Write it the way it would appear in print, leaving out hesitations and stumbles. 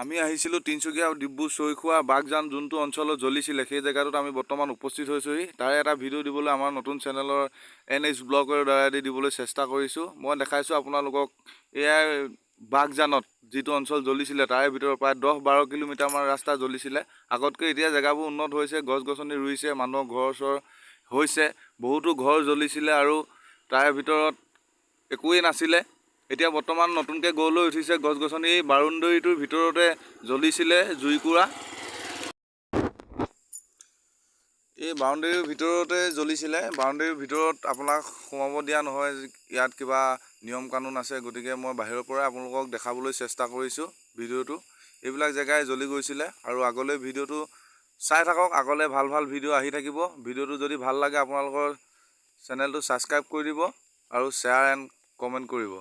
আমি আহিছিলোঁ তিনিচুকীয়া ডিব্ৰু চৈখোৱা বাগজান যোনটো অঞ্চলত জ্বলিছিলে সেই জেগাটোত আমি বৰ্তমান উপস্থিত হৈছোঁহি। তাৰে এটা ভিডিঅ' দিবলৈ আমাৰ নতুন চেনেলৰ NH ব্লগৰ দ্বাৰাদি দিবলৈ চেষ্টা কৰিছোঁ। মই দেখাইছোঁ আপোনালোকক এয়াই বাগজানত যিটো অঞ্চল জ্বলিছিলে তাৰে ভিতৰত প্ৰায় 10-12 কিলোমিটাৰমান ৰাস্তা জ্বলিছিলে। আগতকৈ এতিয়া জেগাবোৰ উন্নত হৈছে, গছ গছনি ৰুইছে, মানুহৰ ঘৰ চৰ হৈছে, বহুতো ঘৰ জ্বলিছিলে আৰু তাৰে ভিতৰত একোৱেই নাছিলে। এতিয়া বৰ্তমান নতুনকৈ গঢ় লৈ উঠিছে গছ গছনি। বাউণ্ডেৰীটোৰ ভিতৰতে জ্বলিছিলে জুইকুৰা। এই বাউণ্ডেৰীৰ ভিতৰতে জ্বলিছিলে। বাউণ্ডেৰীৰ ভিতৰত আপোনাক সোমাব দিয়া নহয়, ইয়াত কিবা নিয়ম কানুন আছে, গতিকে মই বাহিৰৰ পৰাই আপোনালোকক দেখাবলৈ চেষ্টা কৰিছোঁ ভিডিঅ'টো। এইবিলাক জেগাই জ্বলি গৈছিলে আৰু আগলৈ ভিডিঅ'টো চাই থাকক, আগলৈ ভাল ভাল ভিডিঅ' আহি থাকিব। ভিডিঅ'টো যদি ভাল লাগে আপোনালোকৰ চেনেলটো ছাবস্ক্ৰাইব কৰি দিব আৰু শ্বেয়াৰ এণ্ড কমেণ্ট কৰিব।